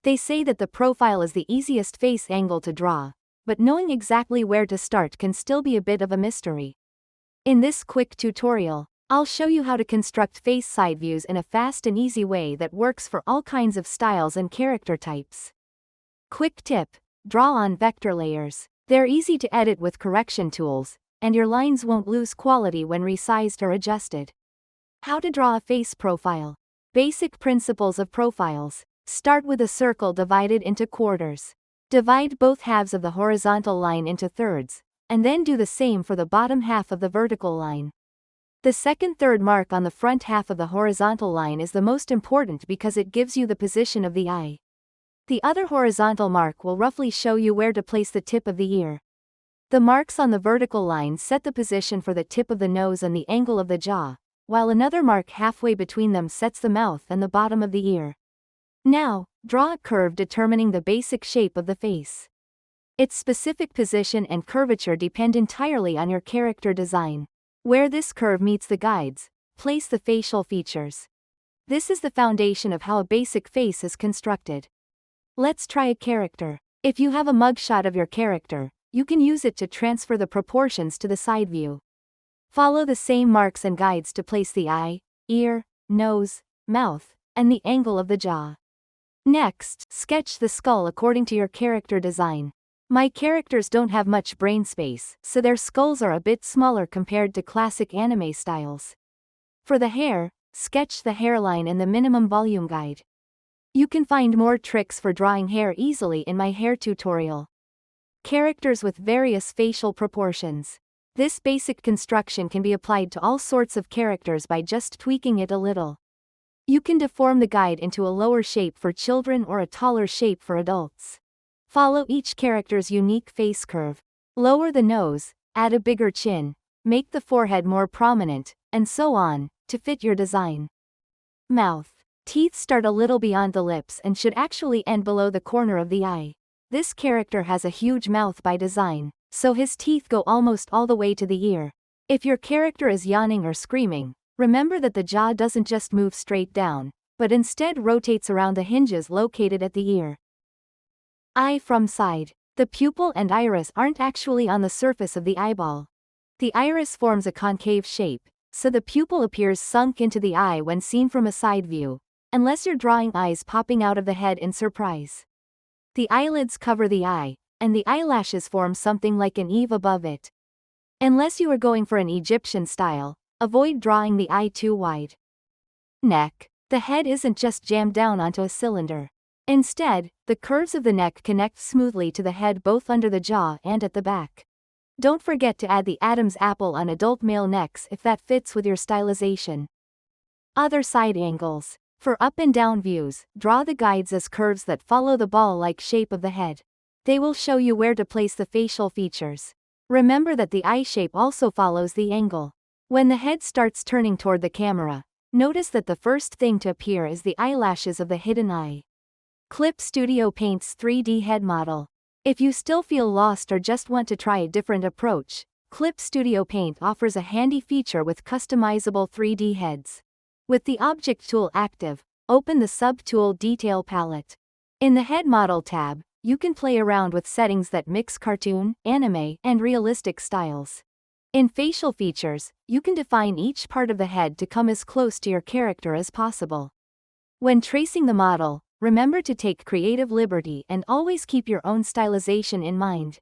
They say that the profile is the easiest face angle to draw, but knowing exactly where to start can still be a bit of a mystery. In this quick tutorial, I'll show you how to construct face side views in a fast and easy way that works for all kinds of styles and character types. Quick tip: draw on vector layers. They're easy to edit with correction tools, and your lines won't lose quality when resized or adjusted. How to draw a face profile. Basic principles of profiles. Start with a circle divided into quarters. Divide both halves of the horizontal line into thirds, and then do the same for the bottom half of the vertical line. The second third mark on the front half of the horizontal line is the most important because it gives you the position of the eye. The other horizontal mark will roughly show you where to place the tip of the ear. The marks on the vertical line set the position for the tip of the nose and the angle of the jaw, while another mark halfway between them sets the mouth and the bottom of the ear. Now, draw a curve determining the basic shape of the face. Its specific position and curvature depend entirely on your character design. Where this curve meets the guides, place the facial features. This is the foundation of how a basic face is constructed. Let's try a character. If you have a mugshot of your character, you can use it to transfer the proportions to the side view. Follow the same marks and guides to place the eye, ear, nose, mouth, and the angle of the jaw. Next, sketch the skull according to your character design. My characters don't have much brain space, so their skulls are a bit smaller compared to classic anime styles. For the hair, sketch the hairline in the minimum volume guide. You can find more tricks for drawing hair easily in my hair tutorial. Characters with various facial proportions. This basic construction can be applied to all sorts of characters by just tweaking it a little. You can deform the guide into a lower shape for children or a taller shape for adults. Follow each character's unique face curve. Lower the nose, add a bigger chin, make the forehead more prominent, and so on, to fit your design. Mouth. Teeth start a little beyond the lips and should actually end below the corner of the eye. This character has a huge mouth by design, so his teeth go almost all the way to the ear. If your character is yawning or screaming, remember that the jaw doesn't just move straight down, but instead rotates around the hinges located at the ear. Eye from side. The pupil and iris aren't actually on the surface of the eyeball. The iris forms a concave shape, so the pupil appears sunk into the eye when seen from a side view, unless you're drawing eyes popping out of the head in surprise. The eyelids cover the eye, and the eyelashes form something like an eave above it. Unless you are going for an Egyptian style, avoid drawing the eye too wide. Neck. The head isn't just jammed down onto a cylinder. Instead, the curves of the neck connect smoothly to the head both under the jaw and at the back. Don't forget to add the Adam's apple on adult male necks if that fits with your stylization. Other side angles. For up and down views, draw the guides as curves that follow the ball-like shape of the head. They will show you where to place the facial features. Remember that the eye shape also follows the angle. When the head starts turning toward the camera, notice that the first thing to appear is the eyelashes of the hidden eye. Clip Studio Paint's 3D head model. If you still feel lost or just want to try a different approach, Clip Studio Paint offers a handy feature with customizable 3D heads. With the Object tool active, open the Subtool Detail palette. In the Head Model tab, you can play around with settings that mix cartoon, anime, and realistic styles. In Facial Features, you can define each part of the head to come as close to your character as possible. When tracing the model, remember to take creative liberty and always keep your own stylization in mind.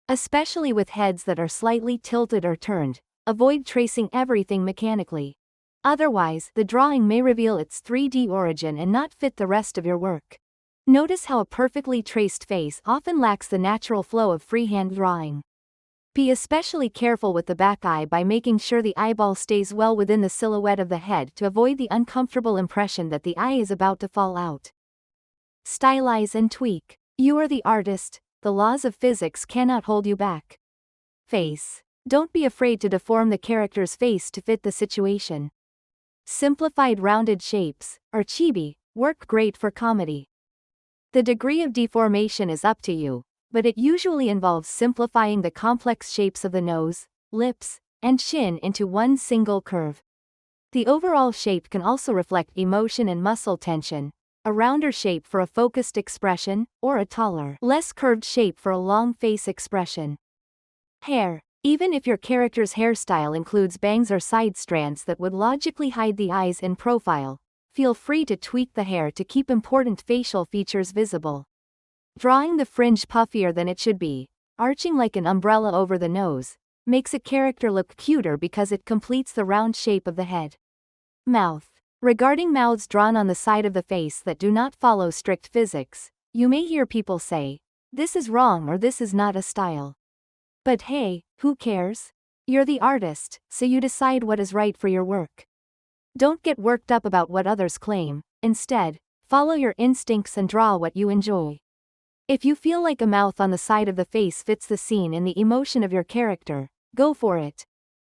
Especially with heads that are slightly tilted or turned, avoid tracing everything mechanically. Otherwise, the drawing may reveal its 3D origin and not fit the rest of your work. Notice how a perfectly traced face often lacks the natural flow of freehand drawing. Be especially careful with the back eye by making sure the eyeball stays well within the silhouette of the head to avoid the uncomfortable impression that the eye is about to fall out. Stylize and tweak. You are the artist, the laws of physics cannot hold you back. Face. Don't be afraid to deform the character's face to fit the situation. Simplified rounded shapes, or chibi, work great for comedy. The degree of deformation is up to you, but it usually involves simplifying the complex shapes of the nose, lips, and chin into one single curve. The overall shape can also reflect emotion and muscle tension, a rounder shape for a focused expression, or a taller, less curved shape for a long face expression. Hair. Even if your character's hairstyle includes bangs or side strands that would logically hide the eyes in profile, feel free to tweak the hair to keep important facial features visible. Drawing the fringe puffier than it should be, arching like an umbrella over the nose, makes a character look cuter because it completes the round shape of the head. Mouth. Regarding mouths drawn on the side of the face that do not follow strict physics, you may hear people say, "This is wrong" or "This is not a style." But hey, who cares? You're the artist, so you decide what is right for your work. Don't get worked up about what others claim. Instead, follow your instincts and draw what you enjoy. If you feel like a mouth on the side of the face fits the scene and the emotion of your character, go for it.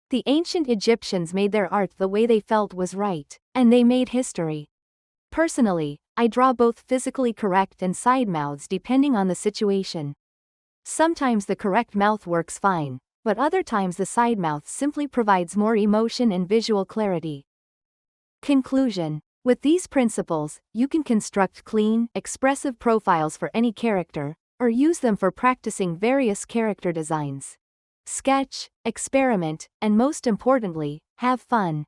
The ancient Egyptians made their art the way they felt was right, and they made history. Personally, I draw both physically correct and side mouths depending on the situation. Sometimes the correct mouth works fine, but other times the side mouth simply provides more emotion and visual clarity. Conclusion. With these principles, you can construct clean, expressive profiles for any character, or use them for practicing various character designs. Sketch, experiment, and most importantly, have fun.